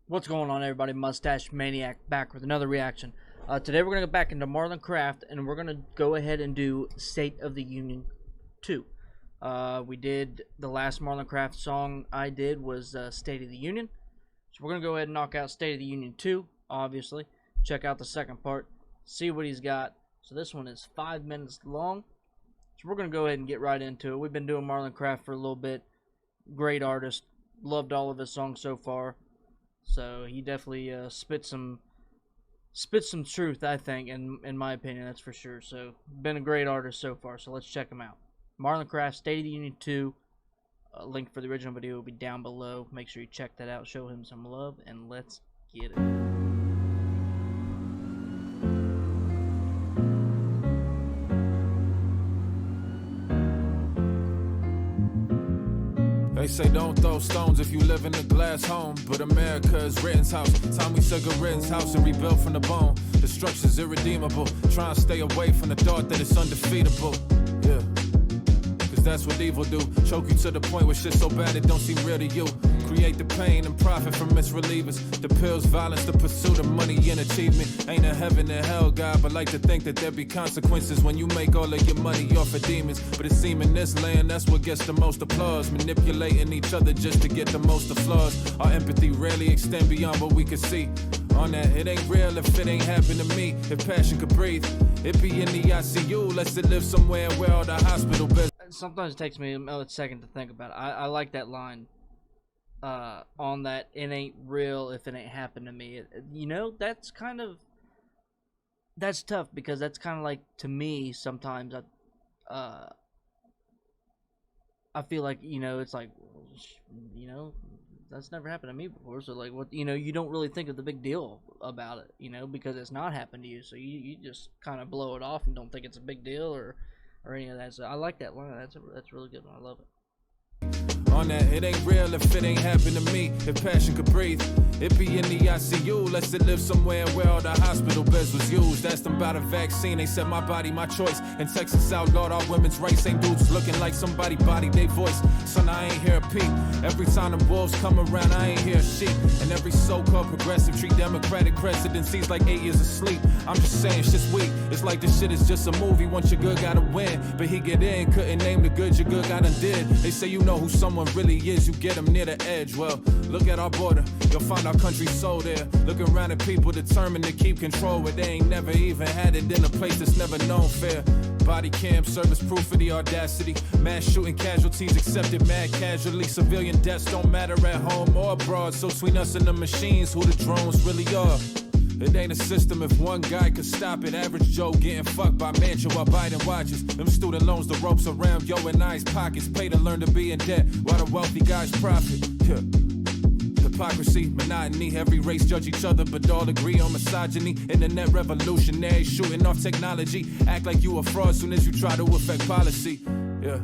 What's going on, everybody? Mustache Maniac back with another reaction. Today we're going to go back into Marlon Craft, and we're going to go ahead and do State of the Union 2. We did the last Marlon Craft song I did was State of the Union. So we're going to go ahead and knock out State of the Union 2, obviously. Check out the second part, see what he's got. So this one is 5 minutes long. So we're going to go ahead and get right into it. We've been doing Marlon Craft for a little bit. Great artist. Loved all of his songs so far. So he definitely spits some truth, I think, in my opinion, that's for sure. So been a great artist so far. So let's check him out. Marlon Craft, State of the Union 2. Link for the original video will be down below. Make sure you check that out. Show him some love, and let's get it. They say don't throw stones if you live in a glass home, but America is Ritten's house. Time we took a Ritten's house and rebuilt from the bone. The structure's irredeemable. Try and stay away from the thought that it's undefeatable. Yeah, cause that's what evil do. Choke you to the point where shit's so bad it don't seem real to you. Create the pain and profit from its relievers. The pills, violence, the pursuit of money and achievement. Ain't a heaven and hell, God, but like to think that there be consequences when you make all of your money off of demons. But it seem in this land, that's what gets the most applause. Manipulating each other just to get the most of flaws. Our empathy rarely extend beyond what we can see. On that, it ain't real if it ain't happened to me. If passion could breathe, it be in the ICU. Let's it live somewhere where all the hospital beds. Sometimes it takes me a second to think about it. I like that line. On that, it ain't real if it ain't happened to me. You know, that's tough, because that's kind of like, to me, sometimes I feel like, you know, it's like, you know, that's never happened to me before, so like, what, you know, you don't really think of the big deal about it, you know, because it's not happened to you, so you just kind of blow it off and don't think it's a big deal or any of that. So I like that line. That's a really good one. I love it. On that, it ain't real if it ain't happened to me. If passion could breathe, it be in the ICU. Let's it live somewhere where all the hospital beds was used. Asked them about a vaccine, they said my body, my choice. In Texas outlawed all women's rights. Ain't dudes looking like somebody body they voice. Son, I ain't hear a peep. Every time the wolves come around, I ain't hear a sheep. And every so-called progressive treat Democratic presidencies like 8 years of sleep. I'm just saying, shit's weak. It's like this shit is just a movie. Once you're good, gotta win. But he get in, couldn't name the good your good got undid. They say you know who someone really is, you get them near the edge. Well, look at our border, you'll find our country's soul there. Look around at people determined to keep control where they ain't never even had it in a place that's never known fair. Body cam, service proof of the audacity. Mass shooting casualties accepted mad casually. Civilian deaths don't matter at home or abroad. So between us and the machines, who the drones really are. It ain't a system if one guy could stop it. Average Joe getting fucked by Mansion while Biden watches. Them student loans, the ropes around yo and I's pockets. Pay to learn to be in debt while the wealthy guys profit. Yeah. Hypocrisy, monotony, every race judge each other but all agree on misogyny. Internet revolutionary, shooting off technology. Act like you a fraud soon as you try to affect policy. Yeah.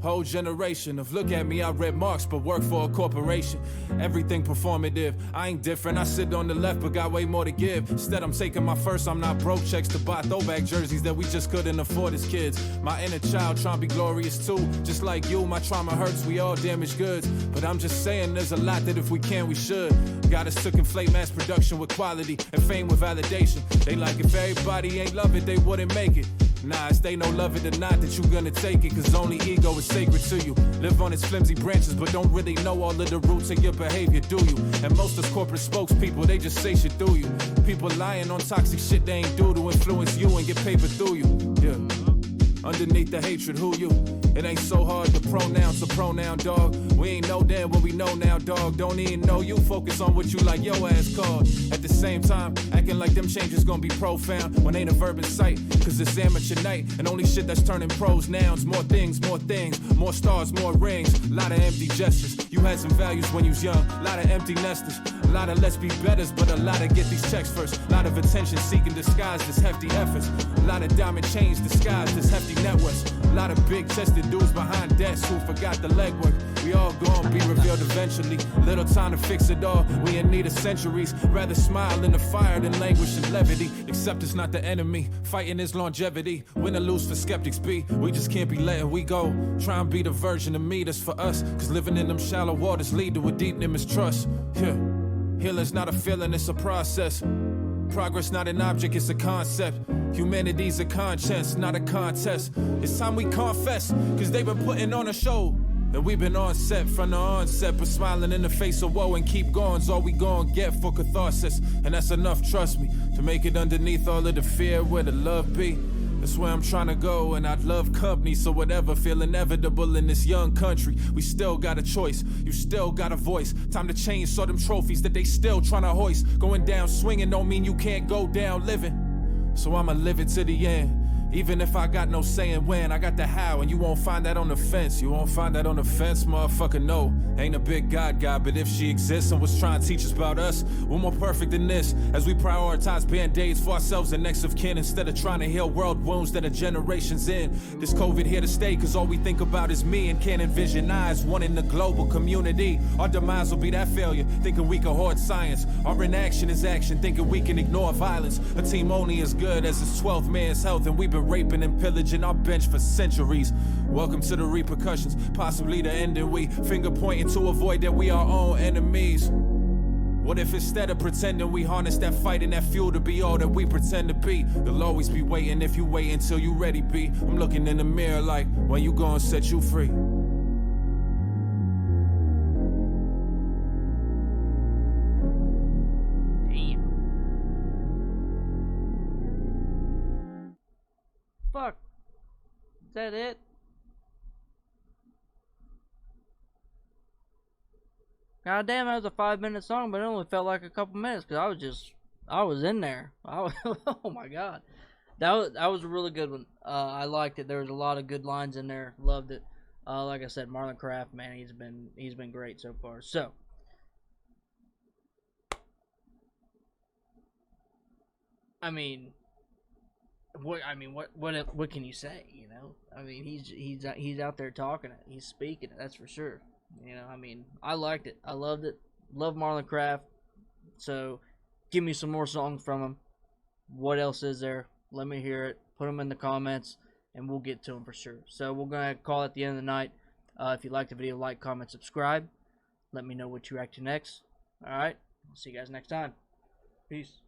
Whole generation of look at me, I read Marx but work for a corporation. Everything performative, I ain't different. I sit on the left but got way more to give. Instead I'm taking my first, I'm not broke checks to buy throwback jerseys that we just couldn't afford as kids. My inner child trying to be glorious too. Just like you, my trauma hurts, we all damaged goods. But I'm just saying there's a lot that if we can, we should. Got us to conflate mass production with quality and fame with validation. They like if everybody ain't love it, they wouldn't make it. Nah, it's they no love it or not that you gonna take it, cause only ego is sacred to you. Live on its flimsy branches but don't really know all of the roots of your behavior, do you? And most of corporate spokespeople, they just say shit through you. People lying on toxic shit they ain't do to influence you and get paper through you. Yeah. Underneath the hatred, who you? It ain't so hard to pronounce a pronoun, dog. We ain't know then what we know now, dog. Don't even know you, focus on what you like your ass called. At the same time, acting like them changes gonna be profound when ain't a verb in sight. Cause it's amateur night, and only shit that's turning pros nouns. More things, more stars, more rings. Lot of empty gestures. You had some values when you was young, lot of empty nesters. A lot of let's be betters, but a lot of get these checks first. A lot of attention seeking disguised as hefty efforts. A lot of diamond chains disguised as hefty net worths. A lot of big chested dudes behind desks who forgot the legwork. We all gon' be revealed eventually. Little time to fix it all, we in need of centuries. Rather smile in the fire than languish in levity. Except it's not the enemy, fighting is longevity. Win or lose for skeptics be, we just can't be letting we go. Try and be the version of me that's for us, cause living in them shallow waters lead to a deep mistrust. Yeah. Healing's not a feeling, it's a process. Progress not an object, it's a concept. Humanity's a conscience, not a contest. It's time we confess, cause they've been putting on a show. And we've been on set from the onset, but smiling in the face of woe and keep going's all we gon' get for catharsis. And that's enough, trust me, to make it underneath all of the fear where the love be. That's where I'm trying to go, and I'd love company. So whatever feel inevitable in this young country, we still got a choice, you still got a voice. Time to change, so them trophies that they still trying to hoist. Going down swinging don't mean you can't go down living. So I'ma live it to the end. Even if I got no saying when, I got the how, and you won't find that on the fence. You won't find that on the fence, motherfucker, no. Ain't a big God guy, but if she exists and was trying to teach us about us, we're more perfect than this. As we prioritize band-aids for ourselves and next of kin, instead of trying to heal world wounds that are generations in. This COVID here to stay, cause all we think about is me, and can't envision eyes, one in the global community. Our demise will be that failure, thinking we can hoard science. Our inaction is action, thinking we can ignore violence. A team only as good as its 12th man's health, and we've been raping and pillaging our bench for centuries. Welcome to the repercussions, possibly the ending. We finger pointing to avoid that we our own enemies. What if instead of pretending we harness that fight and that fuel to be all that we pretend to be? You'll always be waiting if you wait until you ready be. I'm looking in the mirror like, when you gonna set you free? Fuck. Is that it? God damn, that was a 5-minute song, but it only felt like a couple minutes because I was in there. Oh my god, that was a really good one. I liked it. There was a lot of good lines in there. Loved it. Like I said, Marlon Craft, man, he's been great so far. So, I mean, what can you say? You know, I mean, he's out there talking it. He's speaking it. That's for sure. You know, I mean, I liked it. I loved it. Love Marlon Craft. So, give me some more songs from him. What else is there? Let me hear it. Put them in the comments, and we'll get to them for sure. So, we're going to call it the end of the night. If you liked the video, like, comment, subscribe. Let me know what you react to next. Alright? I'll see you guys next time. Peace.